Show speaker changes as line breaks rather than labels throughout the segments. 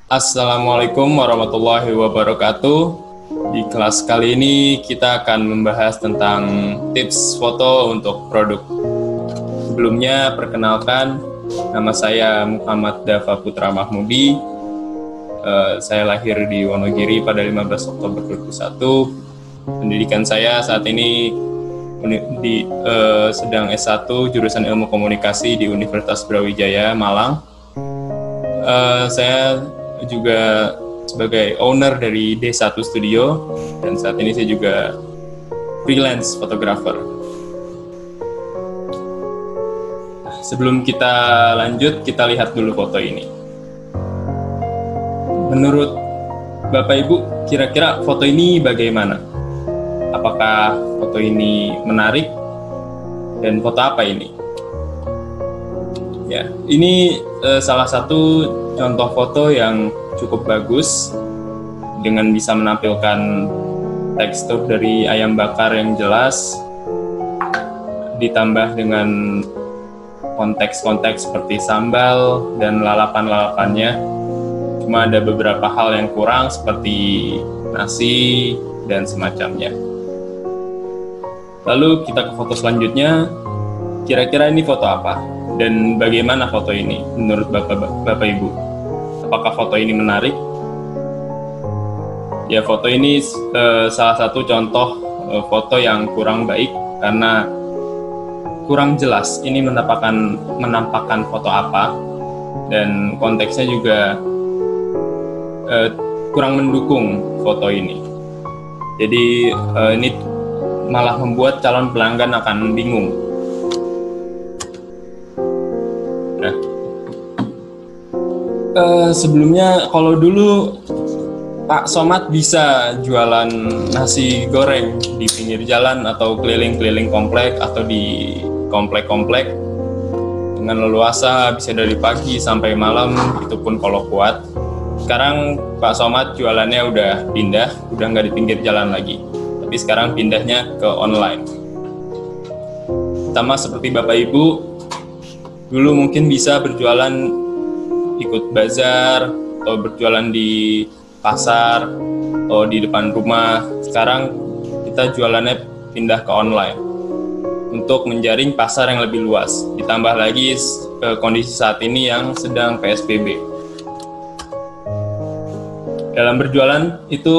Assalamualaikum warahmatullahi wabarakatuh. Di kelas kali ini kita akan membahas tentang tips foto untuk produk. Sebelumnya, perkenalkan, nama saya Muhammad Dafa Putra Mahmudi. Saya lahir di Wonogiri pada 15 Oktober 2001. Pendidikan saya saat ini sedang S1 jurusan Ilmu Komunikasi di Universitas Brawijaya, Malang. Saya juga sebagai owner dari D1 Studio, dan saat ini saya juga freelance photographer. Sebelum kita lanjut, kita lihat dulu foto ini. Menurut Bapak Ibu, kira-kira foto ini bagaimana? Apakah foto ini menarik? Dan foto apa ini? Ya, ini salah satu contoh foto yang cukup bagus dengan bisa menampilkan tekstur dari ayam bakar yang jelas, ditambah dengan konteks-konteks seperti sambal dan lalapan-lalapannya. Cuma ada beberapa hal yang kurang seperti nasi dan semacamnya. Lalu kita ke foto selanjutnya. Kira-kira ini foto apa? Dan bagaimana foto ini menurut Bapak Ibu? Apakah foto ini menarik? Ya, foto ini salah satu contoh foto yang kurang baik karena kurang jelas ini menampakkan foto apa, dan konteksnya juga kurang mendukung foto ini. Jadi ini malah membuat calon pelanggan akan bingung. Nah, sebelumnya kalau dulu Pak Somad bisa jualan nasi goreng di pinggir jalan atau keliling-keliling komplek atau di komplek-komplek dengan leluasa, bisa dari pagi sampai malam, itu pun kalau kuat. Sekarang Pak Somad jualannya udah nggak di pinggir jalan lagi, tapi sekarang pindahnya ke online. Sama seperti Bapak Ibu, dulu mungkin bisa berjualan ikut bazar atau berjualan di pasar atau di depan rumah. Sekarang kita jualannya pindah ke online untuk menjaring pasar yang lebih luas. Ditambah lagi kondisi saat ini yang sedang PSBB. Dalam berjualan itu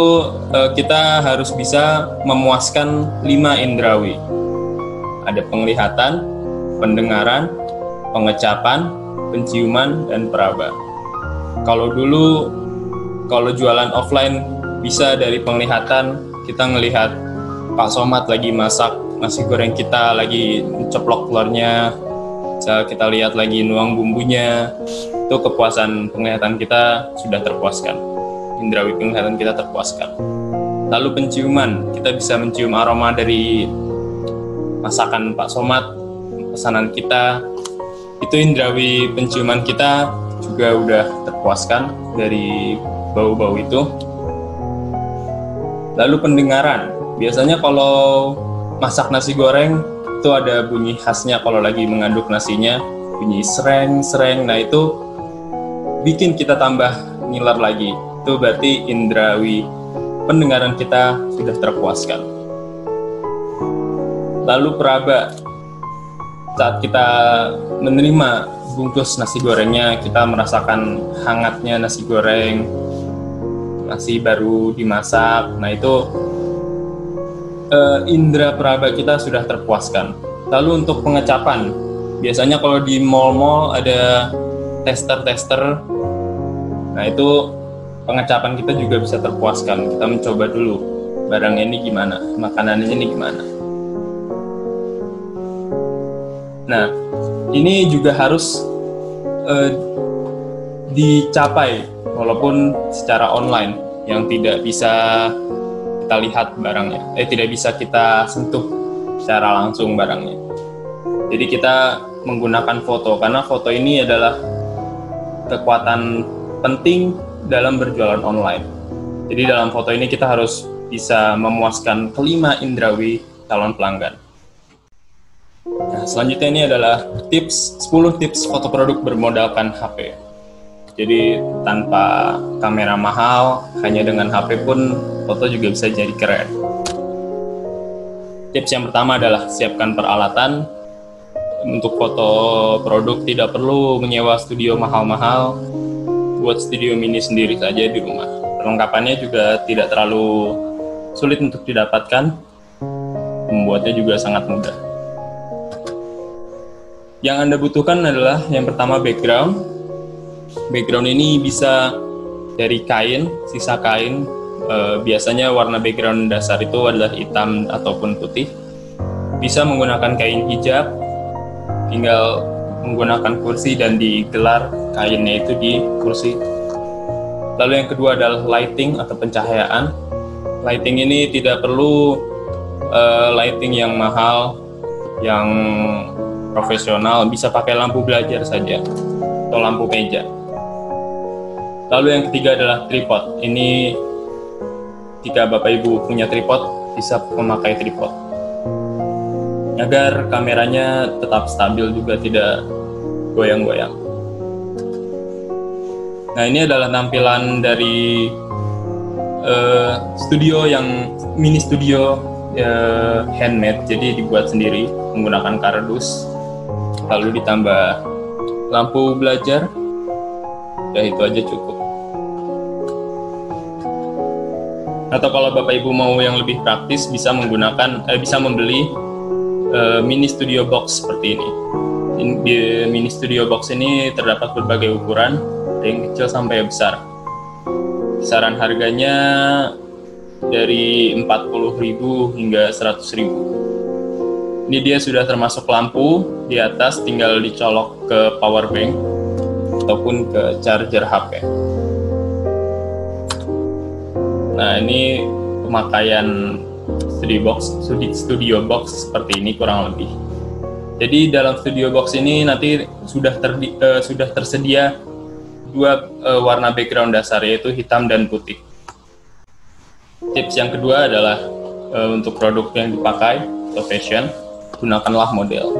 kita harus bisa memuaskan 5 indrawi. Ada penglihatan, pendengaran, pengecapan, penciuman, dan peraba. Kalau dulu, kalau jualan offline bisa dari penglihatan, kita ngelihat Pak Somad lagi masak nasi goreng kita, lagi ceplok telurnya, bisa kita lihat lagi nuang bumbunya. Itu kepuasan penglihatan kita sudah terpuaskan. Indrawi penglihatan kita terpuaskan. Lalu penciuman, kita bisa mencium aroma dari masakan Pak Somad, pesanan kita. Itu indrawi penciuman kita juga udah terpuaskan dari bau-bau itu. Lalu pendengaran, biasanya kalau masak nasi goreng itu ada bunyi khasnya kalau lagi mengaduk nasinya, bunyi sereng-sereng. Nah, itu bikin kita tambah ngiler lagi. Itu berarti indrawi pendengaran kita sudah terpuaskan. Lalu peraba, saat kita menerima bungkus nasi gorengnya, kita merasakan hangatnya nasi goreng, nasi baru dimasak. Nah, itu indera peraba kita sudah terpuaskan. Lalu untuk pengecapan, biasanya kalau di mall-mall ada tester-tester. Nah, itu pengecapan kita juga bisa terpuaskan. Kita mencoba dulu barangnya ini gimana, makanannya ini gimana. Nah, ini juga harus dicapai walaupun secara online, yang tidak bisa kita lihat barangnya, tidak bisa kita sentuh secara langsung barangnya. Jadi kita menggunakan foto, karena foto ini adalah kekuatan penting dalam berjualan online. Jadi dalam foto ini kita harus bisa memuaskan kelima indrawi calon pelanggan. Nah, selanjutnya ini adalah 10 tips foto produk bermodalkan HP. Jadi tanpa kamera mahal, hanya dengan HP pun foto juga bisa jadi keren. Tips yang pertama adalah siapkan peralatan. Untuk foto produk tidak perlu menyewa studio mahal-mahal, buat studio mini sendiri saja di rumah. Perlengkapannya juga tidak terlalu sulit untuk didapatkan, membuatnya juga sangat mudah. Yang Anda butuhkan adalah yang pertama background. Background ini bisa dari kain, sisa kain. Biasanya warna background dasar itu adalah hitam ataupun putih. Bisa menggunakan kain hijab, tinggal menggunakan kursi dan digelar kainnya itu di kursi. Lalu yang kedua adalah lighting atau pencahayaan. Lighting ini tidak perlu lighting yang mahal, yang profesional, bisa pakai lampu belajar saja atau lampu meja. Lalu yang ketiga adalah tripod. Ini jika Bapak Ibu punya tripod, bisa memakai tripod agar kameranya tetap stabil juga tidak goyang-goyang. Nah, ini adalah tampilan dari studio yang mini studio handmade, jadi dibuat sendiri menggunakan kardus, lalu ditambah lampu belajar. Ya, itu aja cukup. Atau kalau Bapak Ibu mau yang lebih praktis, bisa membeli mini studio box seperti ini. Di mini studio box ini terdapat berbagai ukuran, dari yang kecil sampai yang besar. Kisaran harganya dari 40.000 hingga 100.000. Ini dia sudah termasuk lampu di atas, tinggal dicolok ke power bank ataupun ke charger HP. Nah, ini pemakaian studio box seperti ini kurang lebih. Jadi dalam studio box ini nanti sudah tersedia dua warna background dasar, yaitu hitam dan putih. Tips yang kedua adalah untuk produk yang dipakai atau fashion, gunakanlah model.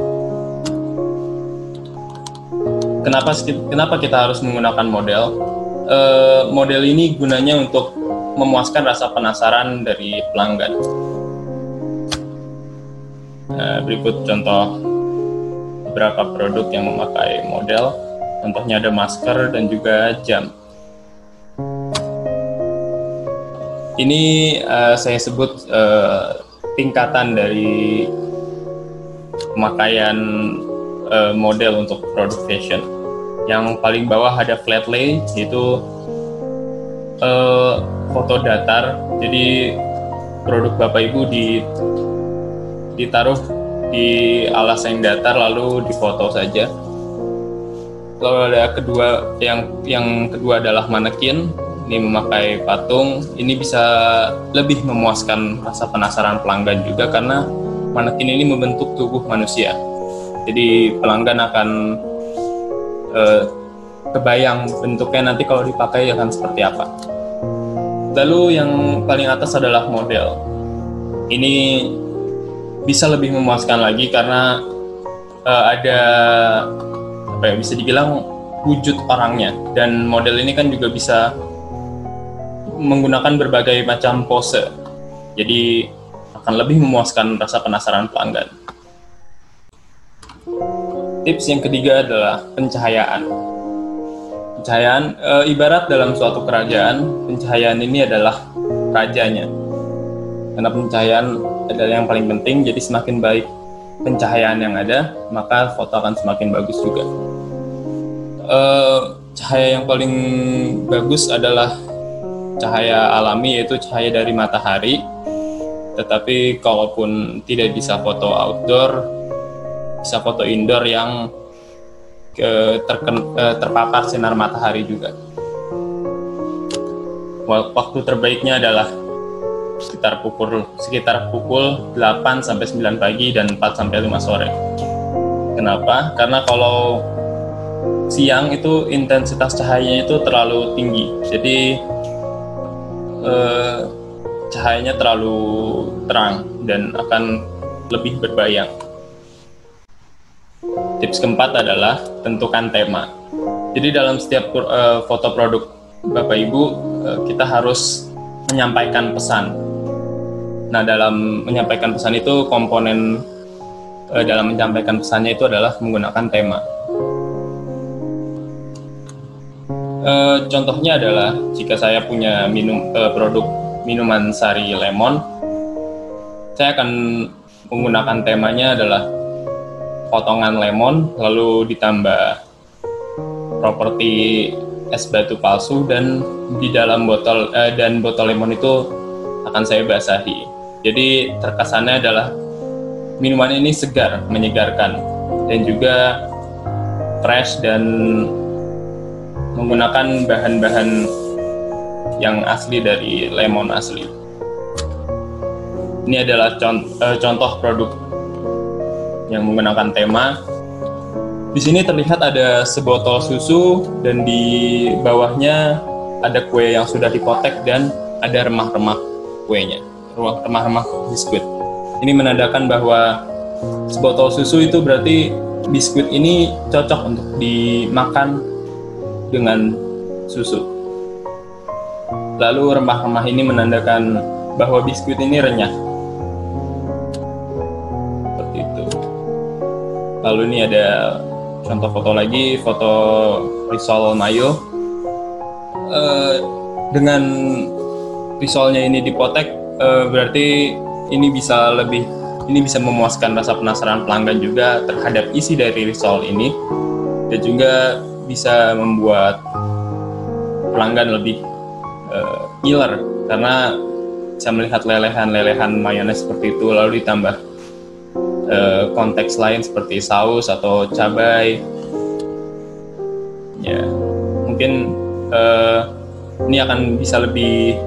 Kenapa kita harus menggunakan model? Model ini gunanya untuk memuaskan rasa penasaran dari pelanggan. Berikut contoh beberapa produk yang memakai model. Contohnya ada masker dan juga jam. Ini saya sebut tingkatan dari pemakaian model untuk produk fashion. Yang paling bawah ada flat lay, yaitu foto datar. Jadi produk Bapak Ibu ditaruh di alas yang datar lalu difoto saja. Lalu ada yang kedua adalah manekin. Ini memakai patung. Ini bisa lebih memuaskan rasa penasaran pelanggan juga, karena manekin ini membentuk tubuh manusia. Jadi pelanggan akan kebayang bentuknya nanti kalau dipakai akan seperti apa. Lalu yang paling atas adalah model. Ini bisa lebih memuaskan lagi karena ada bisa dibilang wujud orangnya, dan model ini kan juga bisa menggunakan berbagai macam pose. Jadi akan lebih memuaskan rasa penasaran pelanggan. Tips yang ketiga adalah pencahayaan. Pencahayaan, ibarat dalam suatu kerajaan, pencahayaan ini adalah rajanya. Karena pencahayaan adalah yang paling penting, jadi semakin baik pencahayaan yang ada, maka foto akan semakin bagus juga. Cahaya yang paling bagus adalah cahaya alami, yaitu cahaya dari matahari. Tetapi kalaupun tidak bisa foto outdoor, bisa foto indoor yang terpapar sinar matahari juga. Waktu terbaiknya adalah sekitar pukul 8 sampai 9 pagi dan 4 sampai 5 sore. Kenapa? Karena kalau siang itu intensitas cahayanya itu terlalu tinggi. Jadi cahayanya terlalu terang dan akan lebih berbayang. Tips keempat adalah tentukan tema. Jadi dalam setiap foto produk Bapak Ibu, kita harus menyampaikan pesan. Nah, dalam menyampaikan pesan itu komponen dalam menyampaikan pesannya itu adalah menggunakan tema. Contohnya adalah jika saya punya produk minuman sari lemon, saya akan menggunakan temanya adalah potongan lemon lalu ditambah properti es batu palsu, dan di dalam botol lemon itu akan saya basahi. Jadi terkesannya adalah minuman ini segar, menyegarkan, dan juga fresh dan menggunakan bahan-bahan yang asli dari lemon asli. Ini adalah contoh produk yang menggunakan tema. Di sini terlihat ada sebotol susu dan di bawahnya ada kue yang sudah dipotek dan ada remah-remah kuenya, remah-remah biskuit. Ini menandakan bahwa sebotol susu itu berarti biskuit ini cocok untuk dimakan dengan susu. Lalu remah-remah ini menandakan bahwa biskuit ini renyah. Seperti itu. Lalu ini ada contoh foto lagi, foto risol mayo. Dengan risolnya ini dipotek, berarti ini bisa memuaskan rasa penasaran pelanggan juga terhadap isi dari risol ini, dan juga bisa membuat pelanggan lebih ngiler karena bisa melihat lelehan mayones seperti itu, lalu ditambah konteks lain seperti saus atau cabai. Ya, mungkin ini akan bisa lebih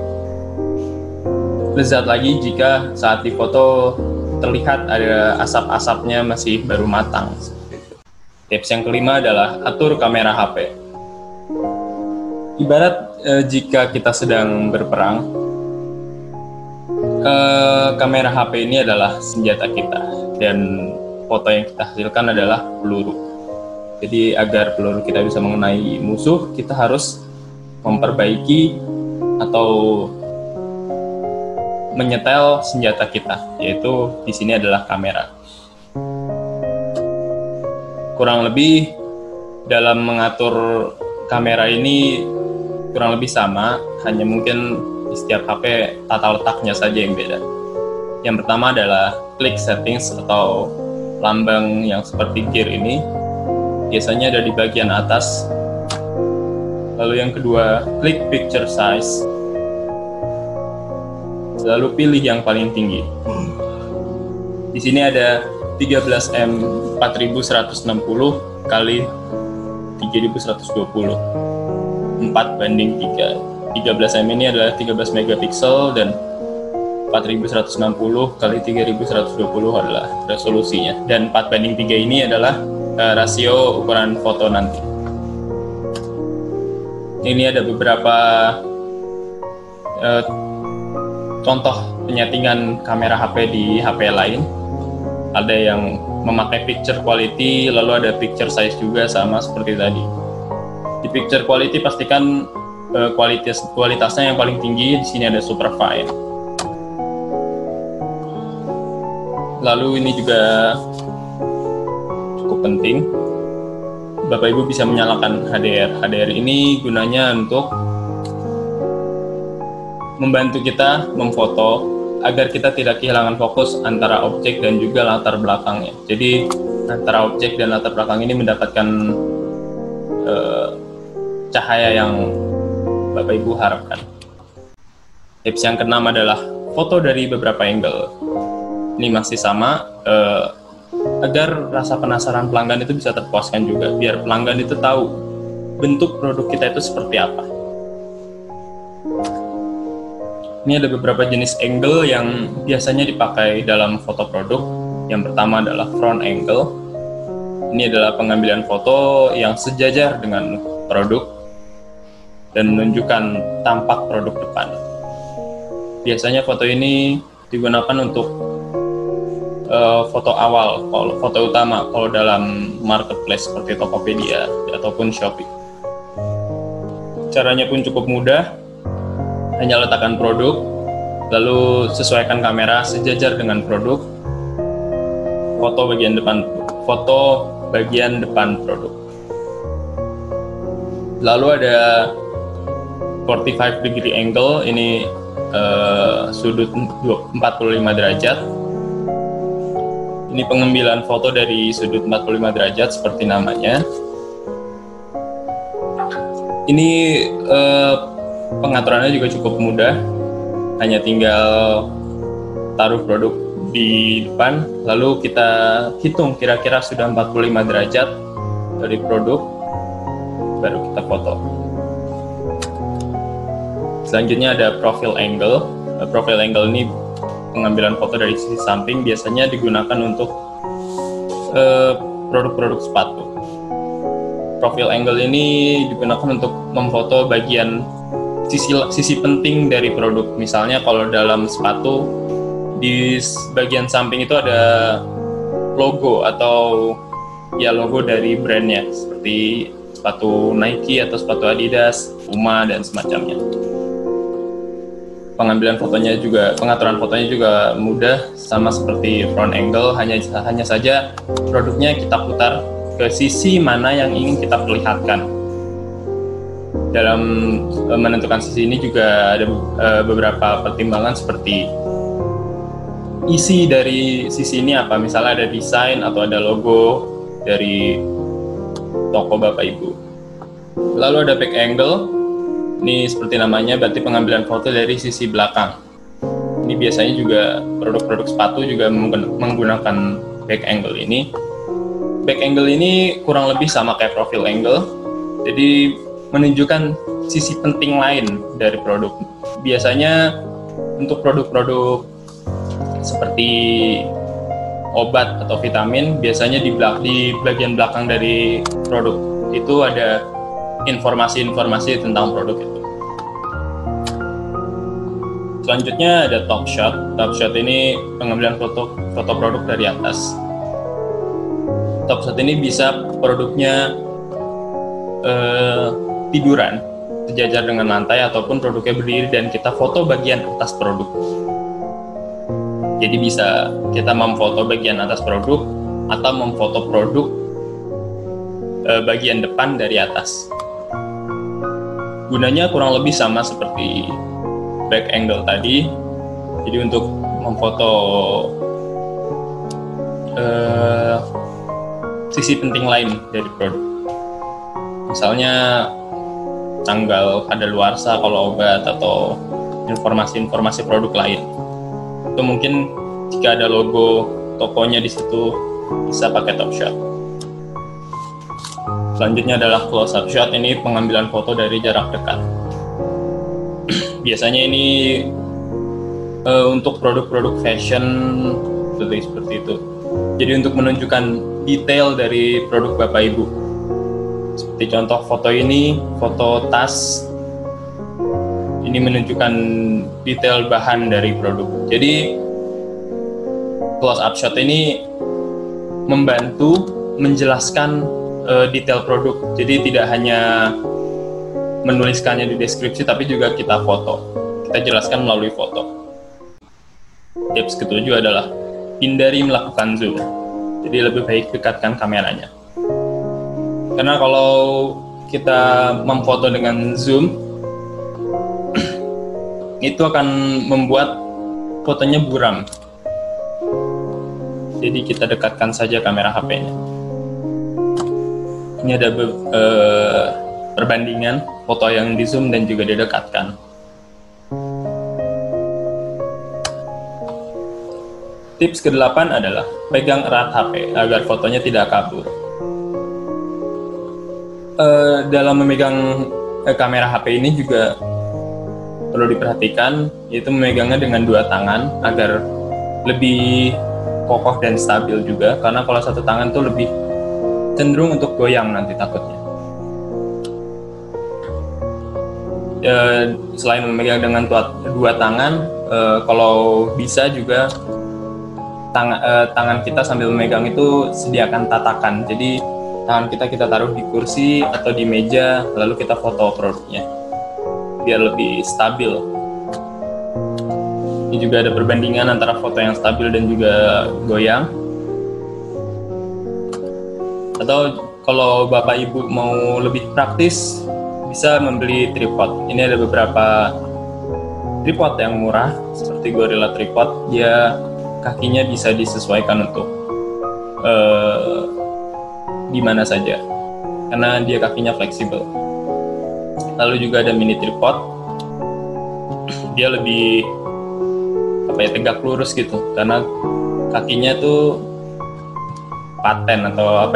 lezat lagi jika saat difoto terlihat ada asap-asapnya masih baru matang. Tips yang kelima adalah atur kamera HP. Ibarat jika kita sedang berperang, kamera HP ini adalah senjata kita, dan foto yang kita hasilkan adalah peluru. Jadi agar peluru kita bisa mengenai musuh, kita harus memperbaiki atau menyetel senjata kita, yaitu di sini adalah kamera. Kurang lebih dalam mengatur kamera ini kurang lebih sama, hanya mungkin di setiap HP tata letaknya saja yang beda. Yang pertama adalah click settings atau lambang yang seperti gear ini, biasanya ada di bagian atas. Lalu yang kedua, klik picture size. Lalu pilih yang paling tinggi. Di sini ada 13M 4160 kali 3120, 4:3. 13M ini adalah 13 megapiksel dan 4160 kali 3120 adalah resolusinya, dan 4:3 ini adalah rasio ukuran foto nanti. Ini ada beberapa contoh penyetingan kamera HP di HP lain. Ada yang memakai picture quality, lalu ada picture size juga sama seperti tadi. Di picture quality pastikan kualitasnya yang paling tinggi. Di sini ada super fine. Lalu ini juga cukup penting, Bapak Ibu bisa menyalakan HDR. HDR ini gunanya untuk membantu kita memfoto agar kita tidak kehilangan fokus antara objek dan juga latar belakangnya. Jadi antara objek dan latar belakang ini mendapatkan cahaya yang Bapak Ibu harapkan. Tips yang keenam adalah foto dari beberapa angle. Ini masih sama, agar rasa penasaran pelanggan itu bisa terpuaskan juga, biar pelanggan itu tahu bentuk produk kita itu seperti apa. Ini ada beberapa jenis angle yang biasanya dipakai dalam foto produk. Yang pertama adalah front angle. Ini adalah pengambilan foto yang sejajar dengan produk dan menunjukkan tampak produk depan. Biasanya foto ini digunakan untuk foto awal, foto utama kalau dalam marketplace seperti Tokopedia ataupun Shopee. Caranya pun cukup mudah, hanya letakkan produk, lalu sesuaikan kamera sejajar dengan produk, foto bagian depan produk. Lalu ada 45 degree angle, ini sudut 45 derajat. Ini pengambilan foto dari sudut 45 derajat seperti namanya. Ini pengaturannya juga cukup mudah, hanya tinggal taruh produk di depan, lalu kita hitung kira-kira sudah 45 derajat dari produk, baru kita foto. Selanjutnya ada profile angle. Profile angle ini pengambilan foto dari sisi samping, biasanya digunakan untuk produk-produk sepatu. Profile angle ini digunakan untuk memfoto bagian sisi penting dari produk. Misalnya kalau dalam sepatu, di bagian samping itu ada logo atau ya logo dari brandnya, seperti sepatu Nike atau sepatu Adidas, Puma dan semacamnya. Pengaturan fotonya juga mudah, sama seperti front angle, hanya saja produknya kita putar ke sisi mana yang ingin kita perlihatkan. Dalam menentukan sisi ini juga ada beberapa pertimbangan, seperti isi dari sisi ini apa, misalnya ada desain atau ada logo dari toko Bapak Ibu. Lalu ada back angle. Ini seperti namanya, berarti pengambilan foto dari sisi belakang. Ini biasanya juga produk-produk sepatu juga menggunakan back angle ini. Back angle ini kurang lebih sama kayak profile angle, jadi menunjukkan sisi penting lain dari produk. Biasanya untuk produk-produk seperti obat atau vitamin, biasanya di bagian belakang dari produk itu ada informasi-informasi tentang produk itu. Selanjutnya ada top shot. Top shot ini pengambilan foto produk dari atas. Top shot ini bisa produknya tiduran sejajar dengan lantai, ataupun produknya berdiri dan kita foto bagian atas produk. Jadi bisa kita memfoto bagian atas produk atau memfoto produk bagian depan dari atas. Gunanya kurang lebih sama seperti back angle tadi. Jadi untuk memfoto sisi penting lain dari produk. Misalnya tanggal kadaluarsa kalau obat, atau informasi-informasi produk lain. Itu mungkin jika ada logo tokonya di situ, bisa pakai top shot. Selanjutnya adalah close up shot. Ini pengambilan foto dari jarak dekat. Biasanya ini untuk produk-produk fashion seperti itu. Jadi untuk menunjukkan detail dari produk Bapak Ibu. Seperti contoh foto ini, foto tas. Ini menunjukkan detail bahan dari produk. Jadi close up shot ini membantu menjelaskan detail produk. Jadi tidak hanya menuliskannya di deskripsi, tapi juga kita foto. Kita jelaskan melalui foto. Tips ketujuh adalah hindari melakukan zoom. Jadi lebih baik dekatkan kameranya. Karena kalau kita memfoto dengan zoom, itu akan membuat fotonya buram. Jadi kita dekatkan saja kamera HP-nya. Ini ada perbandingan foto yang di zoom dan juga didekatkan. Tips ke-8 adalah pegang erat HP agar fotonya tidak kabur. Dalam memegang kamera HP ini juga perlu diperhatikan, yaitu memegangnya dengan dua tangan agar lebih kokoh dan stabil juga, karena kalau satu tangan tuh lebih cenderung untuk goyang nanti takutnya. Selain memegang dengan dua tangan, kalau bisa juga tangan kita sambil memegang itu sediakan tatakan. Jadi tangan kita taruh di kursi atau di meja, lalu kita foto produknya. biar lebih stabil. Ini juga ada perbandingan antara foto yang stabil dan juga goyang. Atau kalau Bapak Ibu mau lebih praktis, bisa membeli tripod. Ini ada beberapa tripod yang murah seperti Gorilla Tripod. Dia kakinya bisa disesuaikan untuk di mana saja karena dia kakinya fleksibel. Lalu juga ada mini tripod. Dia lebih tegak lurus gitu karena kakinya tuh paten atau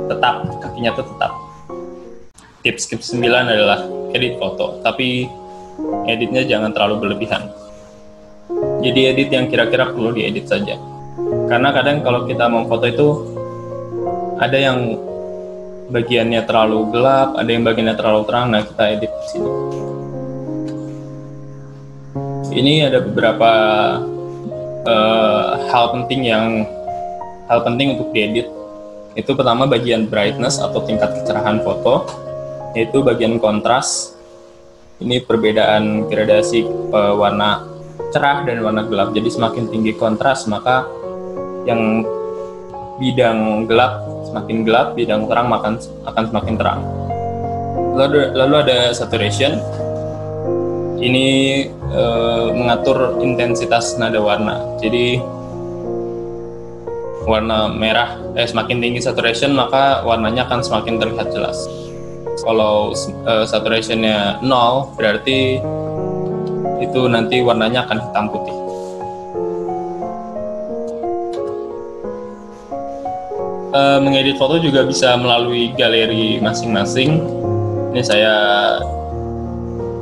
tetap, kakinya tuh tetap. Tips 9 adalah edit foto, tapi editnya jangan terlalu berlebihan. Jadi edit yang kira-kira perlu diedit saja. Karena kadang kalau kita memfoto itu ada yang bagiannya terlalu gelap, ada yang bagiannya terlalu terang. Nah, kita edit di sini. Ini ada beberapa hal penting untuk diedit. Itu pertama bagian brightness atau tingkat kecerahan foto, yaitu bagian kontras. Ini perbedaan gradasi warna cerah dan warna gelap. Jadi semakin tinggi kontras, maka yang bidang gelap semakin gelap, bidang terang akan semakin terang. Lalu ada saturation. Ini mengatur intensitas nada warna. Jadi warna merah semakin tinggi saturation, maka warnanya akan semakin terlihat jelas. Kalau saturationnya 0, berarti itu nanti warnanya akan hitam putih. Mengedit foto juga bisa melalui galeri masing-masing. Ini saya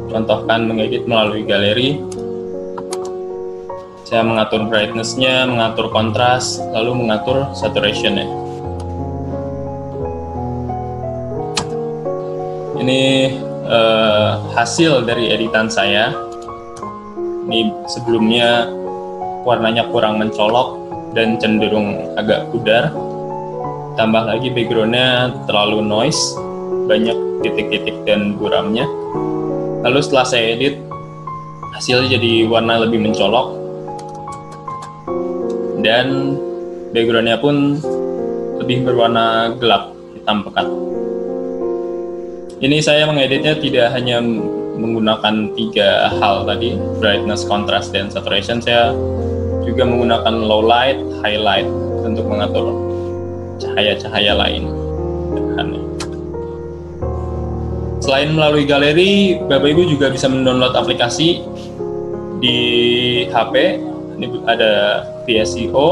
contohkan mengedit melalui galeri. Saya mengatur brightness-nya, mengatur kontras, lalu mengatur saturation-nya. Ini hasil dari editan saya. Ini sebelumnya warnanya kurang mencolok dan cenderung agak pudar. Tambah lagi background-nya terlalu noise, banyak titik-titik dan buramnya. Lalu setelah saya edit, hasilnya jadi warna lebih mencolok dan background-nya pun lebih berwarna gelap, hitam pekat. Ini saya mengeditnya tidak hanya menggunakan 3 hal tadi, brightness, contrast, dan saturation. Saya juga menggunakan low light, highlight untuk mengatur cahaya-cahaya lain. Selain melalui galeri, Bapak Ibu juga bisa mendownload aplikasi di HP. Ini ada VSCO.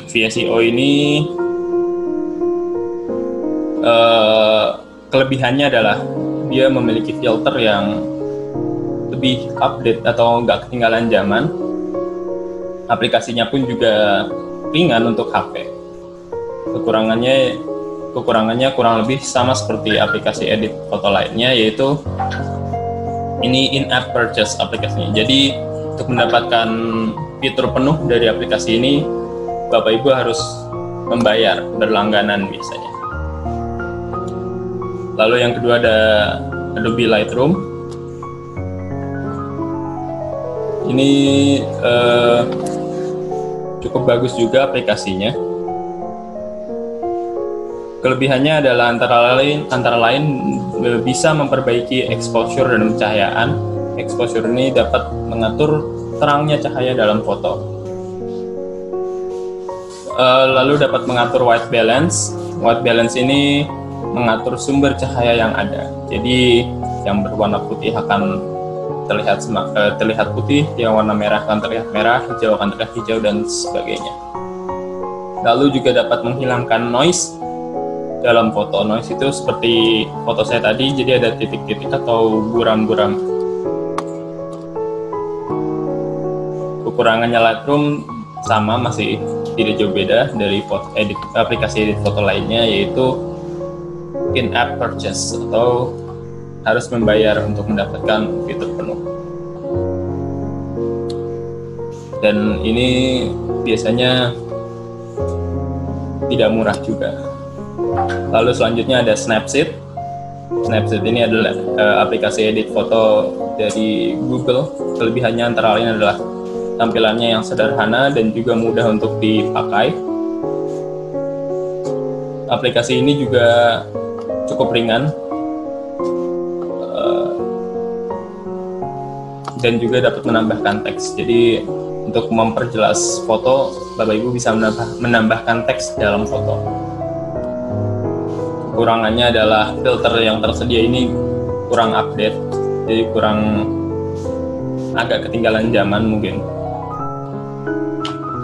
VSCO ini kelebihannya adalah dia memiliki filter yang lebih update atau nggak ketinggalan zaman. Aplikasinya pun juga ringan untuk HP. Kekurangannya kurang lebih sama seperti aplikasi edit foto lainnya, yaitu ini in-app purchase aplikasinya. Jadi untuk mendapatkan fitur penuh dari aplikasi ini, Bapak Ibu harus membayar berlangganan biasanya. Lalu yang kedua ada Adobe Lightroom. Ini cukup bagus juga aplikasinya. Kelebihannya adalah antara lain bisa memperbaiki exposure dan pencahayaan. Exposure ini dapat mengatur terangnya cahaya dalam foto. Lalu dapat mengatur white balance. White balance ini mengatur sumber cahaya yang ada. Jadi yang berwarna putih akan terlihat putih, yang warna merah akan terlihat merah, hijau akan terlihat hijau, dan sebagainya. Lalu juga dapat menghilangkan noise dalam foto. Noise itu seperti foto saya tadi, jadi ada titik-titik atau buram-buram. Kekurangannya Lightroom sama, masih tidak jauh beda dari aplikasi edit foto lainnya, yaitu in-app purchase atau harus membayar untuk mendapatkan fitur penuh. Dan ini biasanya tidak murah juga. Lalu selanjutnya ada Snapseed. Snapseed ini adalah aplikasi edit foto dari Google. Kelebihannya antara lain adalah tampilannya yang sederhana dan juga mudah untuk dipakai. Aplikasi ini juga cukup ringan dan juga dapat menambahkan teks. Jadi untuk memperjelas foto, Bapak Ibu bisa menambahkan teks dalam foto. Kekurangannya adalah filter yang tersedia ini kurang update, jadi agak ketinggalan zaman mungkin.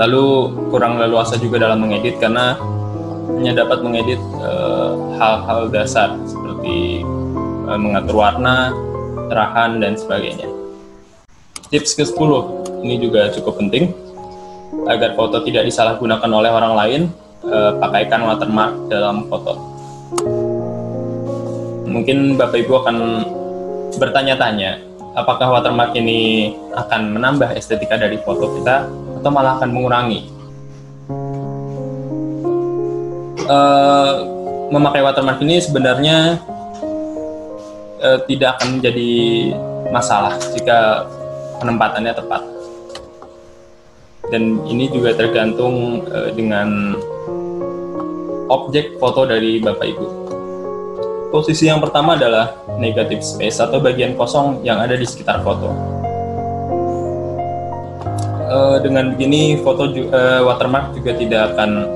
Lalu kurang leluasa juga dalam mengedit karena hanya dapat mengedit hal-hal dasar seperti mengatur warna, cerahan, dan sebagainya. Tips ke-10, ini juga cukup penting. Agar foto tidak disalahgunakan oleh orang lain, pakaikan watermark dalam foto. Mungkin Bapak Ibu akan bertanya-tanya, apakah watermark ini akan menambah estetika dari foto kita atau malah akan mengurangi? Memakai watermark ini sebenarnya tidak akan menjadi masalah jika penempatannya tepat. Dan ini juga tergantung dengan objek foto dari Bapak Ibu. Posisi yang pertama adalah negative space atau bagian kosong yang ada di sekitar foto. Dengan begini watermark juga tidak akan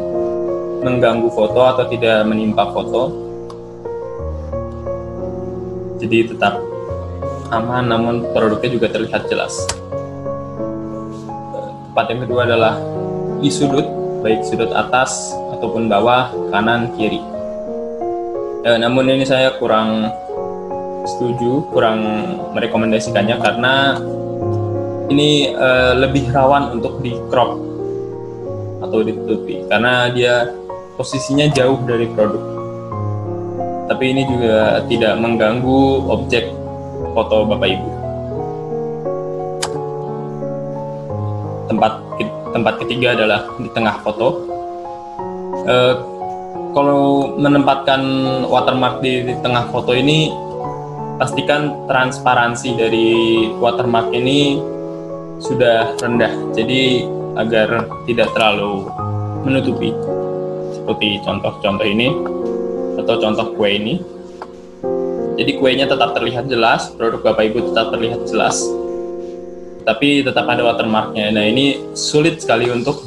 mengganggu foto atau tidak menimpa foto. Jadi tetap aman, namun produknya juga terlihat jelas. Tempat yang kedua adalah di sudut, baik sudut atas ataupun bawah, kanan, kiri. Namun ini saya kurang setuju, kurang merekomendasikannya karena ini lebih rawan untuk di crop atau ditutupi karena dia posisinya jauh dari produk. Tapi ini juga tidak mengganggu objek foto Bapak Ibu. Tempat ketiga adalah di tengah foto. Kalau menempatkan watermark di tengah foto ini, pastikan transparansi dari watermark ini sudah rendah, jadi agar tidak terlalu menutupi. Seperti contoh ini atau contoh kue ini. Jadi kuenya tetap terlihat jelas, produk Bapak Ibu tetap terlihat jelas, tapi tetap ada watermarknya. Nah, ini sulit sekali untuk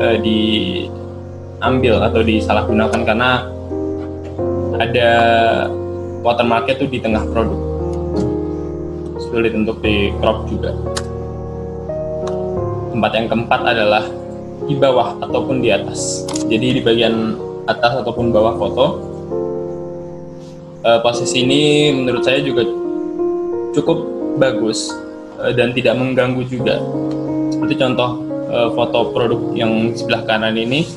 diambil atau disalahgunakan karena ada watermarknya tuh di tengah produk. Sulit untuk di crop juga. Tempat yang keempat adalah di bawah ataupun di atas. Jadi di bagian atas ataupun bawah foto. Posisi ini menurut saya juga cukup bagus dan tidak mengganggu juga. Seperti contoh foto produk yang di sebelah kanan ini,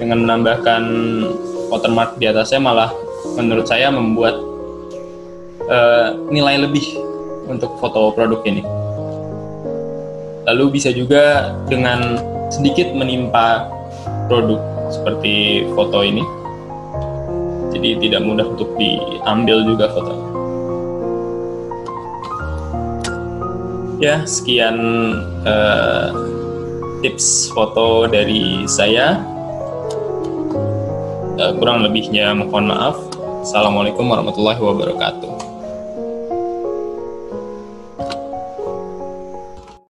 dengan menambahkan watermark di atasnya malah menurut saya membuat nilai lebih untuk foto produk ini. Lalu bisa juga dengan sedikit menimpa produk seperti foto ini. Jadi tidak mudah untuk diambil juga fotonya. Ya, sekian tips foto dari saya. Kurang lebihnya mohon maaf. Assalamualaikum warahmatullahi wabarakatuh.